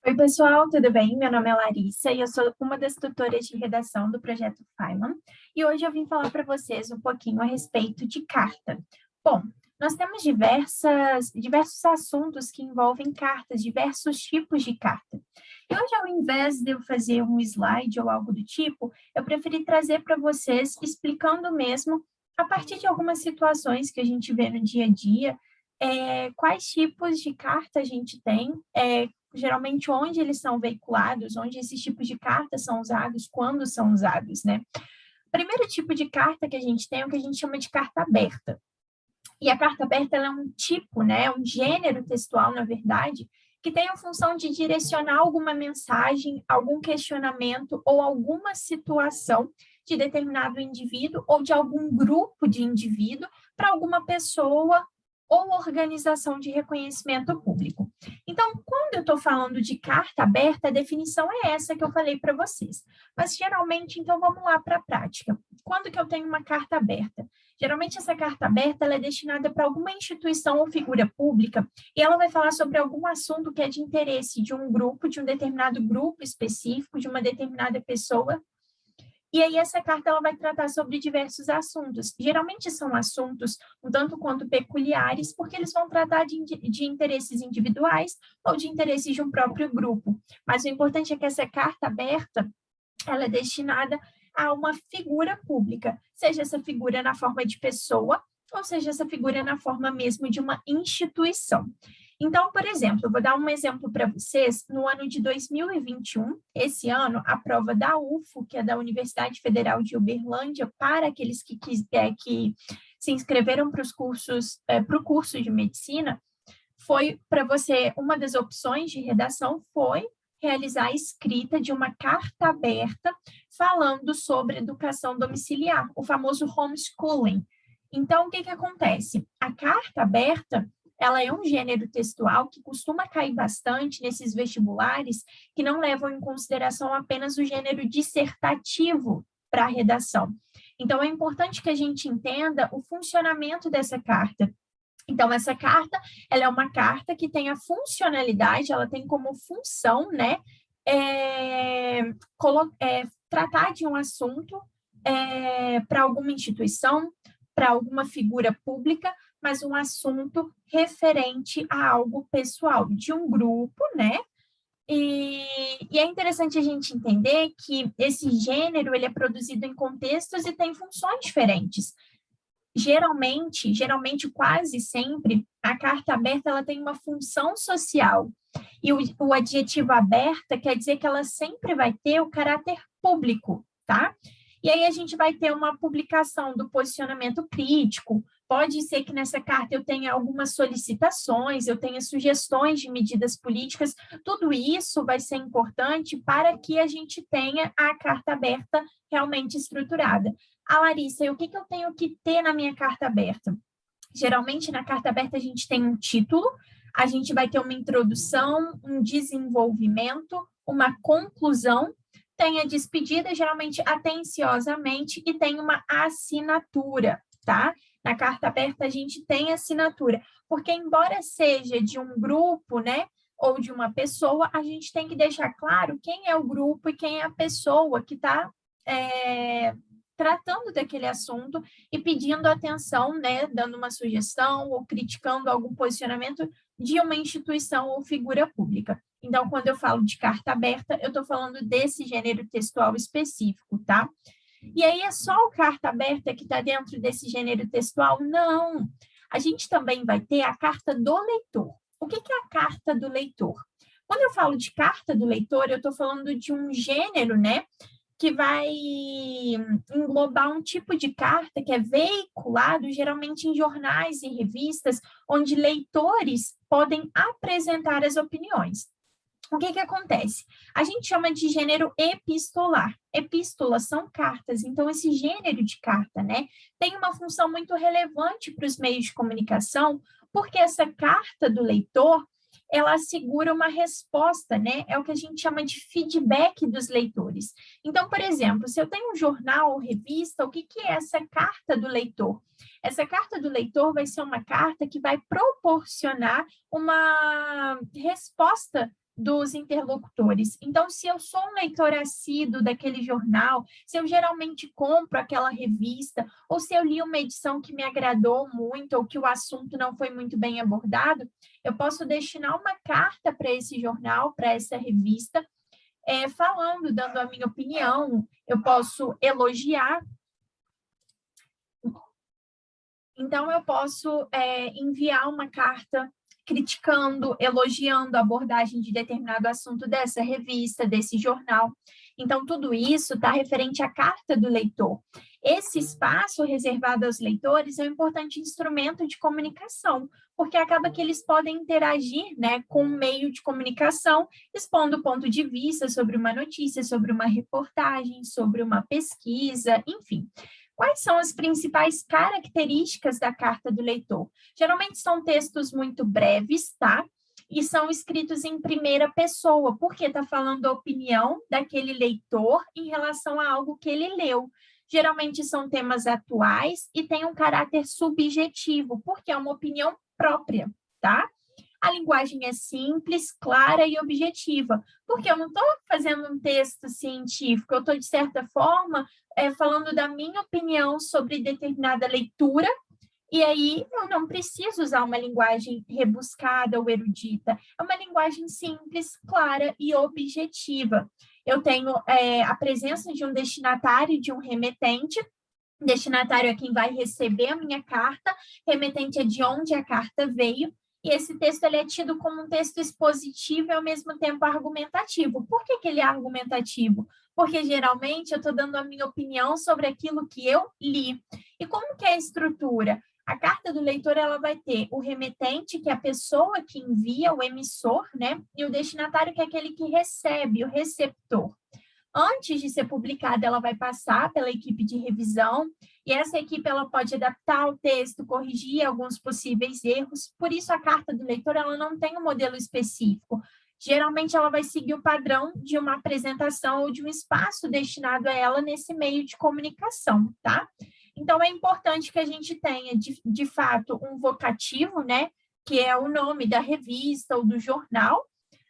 Oi, pessoal, tudo bem? Meu nome é Larissa e eu sou uma das tutoras de redação do projeto Faiman. E hoje eu vim falar para vocês um pouquinho a respeito de carta. Bom, nós temos diversos assuntos que envolvem cartas, diversos tipos de carta. E hoje, ao invés de eu fazer um slide ou algo do tipo, eu preferi trazer para vocês explicando mesmo, a partir de algumas situações que a gente vê no dia a dia, quais tipos de carta a gente tem, geralmente onde eles são veiculados, onde esses tipos de cartas são usados, quando são usados, né? O primeiro tipo de carta que a gente tem é o que a gente chama de carta aberta. E a carta aberta ela é um tipo, né, um gênero textual, na verdade, que tem a função de direcionar alguma mensagem, algum questionamento ou alguma situação de determinado indivíduo ou de algum grupo de indivíduo para alguma pessoa ou organização de reconhecimento público. Então, quando eu estou falando de carta aberta, a definição é essa que eu falei para vocês. Mas, geralmente, então, vamos lá para a prática. Quando que eu tenho uma carta aberta? Geralmente, essa carta aberta ela é destinada para alguma instituição ou figura pública e ela vai falar sobre algum assunto que é de interesse de um grupo, de um determinado grupo específico, de uma determinada pessoa. E aí essa carta ela vai tratar sobre diversos assuntos. Geralmente são assuntos um tanto quanto peculiares, porque eles vão tratar de interesses individuais ou de interesses de um próprio grupo. Mas o importante é que essa carta aberta, ela é destinada a uma figura pública, seja essa figura na forma de pessoa, ou seja essa figura na forma mesmo de uma instituição. Então, por exemplo, eu vou dar um exemplo para vocês. No ano de 2021, esse ano, a prova da UFO, que é da Universidade Federal de Uberlândia, para aqueles que se inscreveram para o curso de medicina, foi para você, uma das opções de redação foi realizar a escrita de uma carta aberta falando sobre educação domiciliar, o famoso homeschooling. Então, o que acontece? A carta aberta, ela é um gênero textual que costuma cair bastante nesses vestibulares que não levam em consideração apenas o gênero dissertativo para a redação. Então, é importante que a gente entenda o funcionamento dessa carta. Então, essa carta, ela é uma carta que tem a funcionalidade, ela tem como função, né, tratar de um assunto para alguma instituição, para alguma figura pública, mas um assunto referente a algo pessoal, de um grupo, né? E é interessante a gente entender que esse gênero, ele é produzido em contextos e tem funções diferentes. Geralmente, quase sempre, a carta aberta ela tem uma função social. E o adjetivo aberta quer dizer que ela sempre vai ter o caráter público, tá? E aí a gente vai ter uma publicação do posicionamento crítico. Pode ser que nessa carta eu tenha algumas solicitações, eu tenha sugestões de medidas políticas. Tudo isso vai ser importante para que a gente tenha a carta aberta realmente estruturada. Larissa, e o que eu tenho que ter na minha carta aberta? Geralmente, na carta aberta, a gente tem um título, a gente vai ter uma introdução, um desenvolvimento, uma conclusão, tem a despedida, geralmente atenciosamente, e tem uma assinatura, tá? Na carta aberta, a gente tem assinatura, porque embora seja de um grupo, né, ou de uma pessoa, a gente tem que deixar claro quem é o grupo e quem é a pessoa que está tratando daquele assunto e pedindo atenção, né, dando uma sugestão ou criticando algum posicionamento de uma instituição ou figura pública. Então, quando eu falo de carta aberta, eu estou falando desse gênero textual específico, tá? E aí é só o carta aberta que está dentro desse gênero textual? Não. A gente também vai ter a carta do leitor. O que é a carta do leitor? Quando eu falo de carta do leitor, eu estou falando de um gênero, né, que vai englobar um tipo de carta que é veiculado geralmente em jornais e revistas, onde leitores podem apresentar as opiniões. O que acontece? A gente chama de gênero epistolar. Epístolas são cartas, então esse gênero de carta, né, tem uma função muito relevante para os meios de comunicação, porque essa carta do leitor, ela assegura uma resposta, né? É o que a gente chama de feedback dos leitores. Então, por exemplo, se eu tenho um jornal ou revista, o que é essa carta do leitor? Essa carta do leitor vai ser uma carta que vai proporcionar uma resposta dos interlocutores. Então, se eu sou um leitor assíduo daquele jornal, se eu geralmente compro aquela revista, ou se eu li uma edição que me agradou muito, ou que o assunto não foi muito bem abordado, eu posso destinar uma carta para esse jornal, para essa revista, falando, dando a minha opinião, eu posso elogiar. Então, eu posso enviar uma carta criticando, elogiando a abordagem de determinado assunto dessa revista, desse jornal. Então, tudo isso está referente à carta do leitor. Esse espaço reservado aos leitores é um importante instrumento de comunicação, porque acaba que eles podem interagir, né, com o meio de comunicação, expondo ponto de vista sobre uma notícia, sobre uma reportagem, sobre uma pesquisa, enfim. Quais são as principais características da carta do leitor? Geralmente são textos muito breves, tá? E são escritos em primeira pessoa, porque está falando a opinião daquele leitor em relação a algo que ele leu. Geralmente são temas atuais e tem um caráter subjetivo, porque é uma opinião própria, tá? A linguagem é simples, clara e objetiva, porque eu não estou fazendo um texto científico, eu estou, de certa forma, falando da minha opinião sobre determinada leitura, e aí eu não preciso usar uma linguagem rebuscada ou erudita, é uma linguagem simples, clara e objetiva. Eu tenho a presença de um destinatário, de um remetente. Destinatário é quem vai receber a minha carta, remetente é de onde a carta veio, e esse texto ele é tido como um texto expositivo e, ao mesmo tempo, argumentativo. Por que ele é argumentativo? Porque, geralmente, eu estou dando a minha opinião sobre aquilo que eu li. E como que é a estrutura? A carta do leitor ela vai ter o remetente, que é a pessoa que envia, o emissor, né? E o destinatário, que é aquele que recebe, o receptor. Antes de ser publicada, ela vai passar pela equipe de revisão, e essa equipe ela pode adaptar o texto, corrigir alguns possíveis erros, por isso a carta do leitor ela não tem um modelo específico. Geralmente ela vai seguir o padrão de uma apresentação ou de um espaço destinado a ela nesse meio de comunicação, tá? Então é importante que a gente tenha, de fato, um vocativo, né, que é o nome da revista ou do jornal,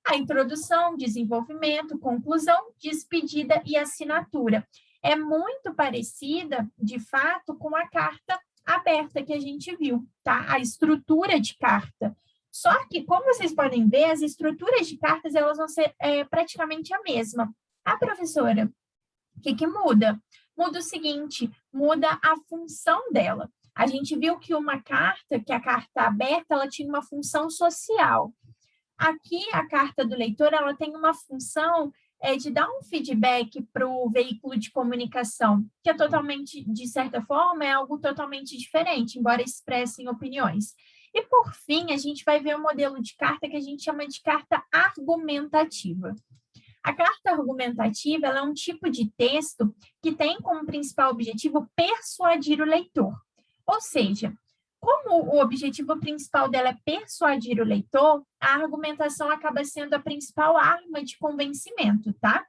a introdução, desenvolvimento, conclusão, despedida e assinatura. É muito parecida, de fato, com a carta aberta que a gente viu, tá? A estrutura de carta. Só que, como vocês podem ver, as estruturas de cartas elas vão ser praticamente a mesma. A professora, o que muda? Muda o seguinte, muda a função dela. A gente viu que uma carta, que a carta aberta, ela tinha uma função social. Aqui, a carta do leitor, ela tem uma função de dar um feedback para o veículo de comunicação, que é totalmente, de certa forma, é algo totalmente diferente, embora expressem opiniões. E, por fim, a gente vai ver um modelo de carta que a gente chama de carta argumentativa. A carta argumentativa ela é um tipo de texto que tem como principal objetivo persuadir o leitor. Ou seja, como o objetivo principal dela é persuadir o leitor, a argumentação acaba sendo a principal arma de convencimento, tá?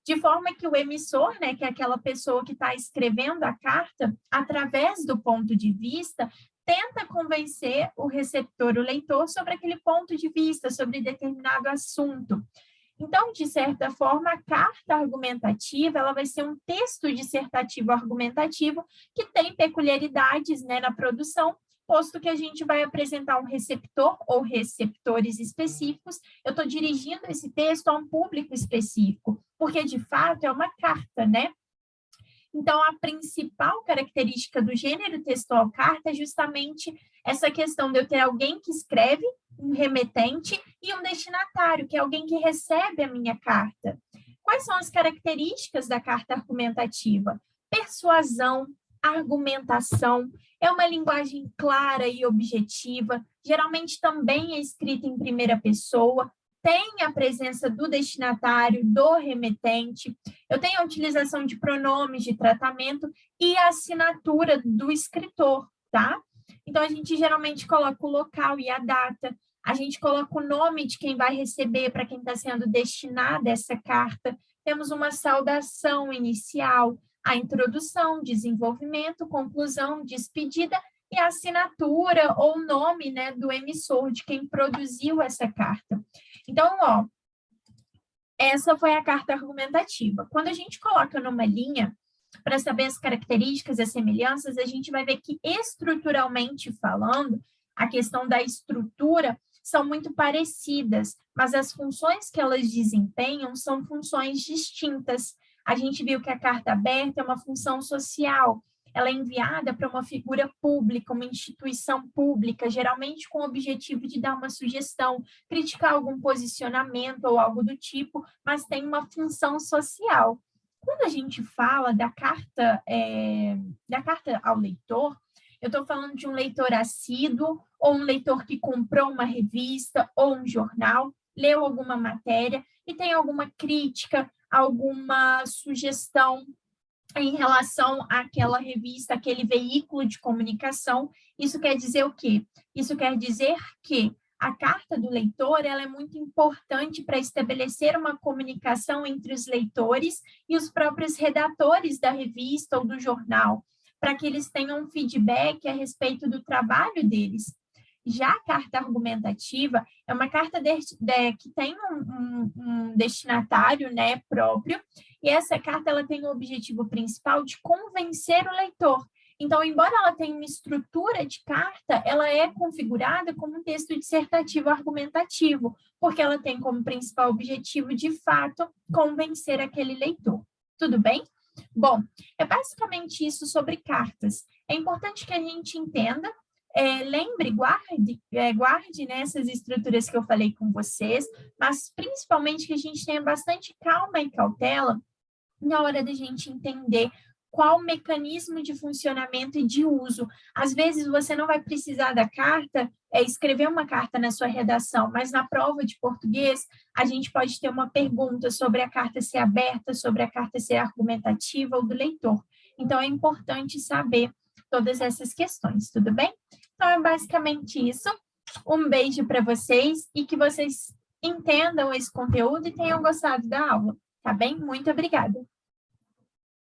De forma que o emissor, né, que é aquela pessoa que está escrevendo a carta, através do ponto de vista, tenta convencer o receptor, o leitor, sobre aquele ponto de vista, sobre determinado assunto. Então, de certa forma, a carta argumentativa ela vai ser um texto dissertativo argumentativo que tem peculiaridades, né, na produção, posto que a gente vai apresentar um receptor ou receptores específicos. Eu estou dirigindo esse texto a um público específico, porque, de fato, é uma carta, né? Então, a principal característica do gênero textual carta é justamente essa questão de eu ter alguém que escreve, um remetente, e um destinatário, que é alguém que recebe a minha carta. Quais são as características da carta argumentativa? Persuasão, argumentação, é uma linguagem clara e objetiva, geralmente também é escrita em primeira pessoa, tem a presença do destinatário, do remetente, eu tenho a utilização de pronomes de tratamento e a assinatura do escritor, tá? Então, a gente geralmente coloca o local e a data, a gente coloca o nome de quem vai receber, para quem está sendo destinada essa carta, temos uma saudação inicial, a introdução, desenvolvimento, conclusão, despedida e a assinatura ou nome, né, do emissor, de quem produziu essa carta. Então, essa foi a carta argumentativa. Quando a gente coloca numa linha, para saber as características e as semelhanças, a gente vai ver que, estruturalmente falando, a questão da estrutura são muito parecidas, mas as funções que elas desempenham são funções distintas. A gente viu que a carta aberta é uma função social, ela é enviada para uma figura pública, uma instituição pública, geralmente com o objetivo de dar uma sugestão, criticar algum posicionamento ou algo do tipo, mas tem uma função social. Quando a gente fala da carta ao leitor, eu estou falando de um leitor assíduo, ou um leitor que comprou uma revista ou um jornal, leu alguma matéria e tem alguma crítica, alguma sugestão em relação àquela revista, aquele veículo de comunicação. Isso quer dizer o quê? Isso quer dizer que a carta do leitor ela é muito importante para estabelecer uma comunicação entre os leitores e os próprios redatores da revista ou do jornal, para que eles tenham um feedback a respeito do trabalho deles. Já a carta argumentativa é uma carta que tem um destinatário, né, próprio, e essa carta ela tem o objetivo principal de convencer o leitor. Então, embora ela tenha uma estrutura de carta, ela é configurada como um texto dissertativo argumentativo, porque ela tem como principal objetivo, de fato, convencer aquele leitor. Tudo bem? Bom, é basicamente isso sobre cartas. É importante que a gente entenda, lembre, guarde nessas estruturas que eu falei com vocês, mas principalmente que a gente tenha bastante calma e cautela na hora da gente entender qual o mecanismo de funcionamento e de uso. Às vezes, você não vai precisar da carta, escrever uma carta na sua redação, mas na prova de português, a gente pode ter uma pergunta sobre a carta ser aberta, sobre a carta ser argumentativa ou do leitor. Então, é importante saber todas essas questões, tudo bem? Então, é basicamente isso. Um beijo para vocês e que vocês entendam esse conteúdo e tenham gostado da aula, tá bem? Muito obrigada!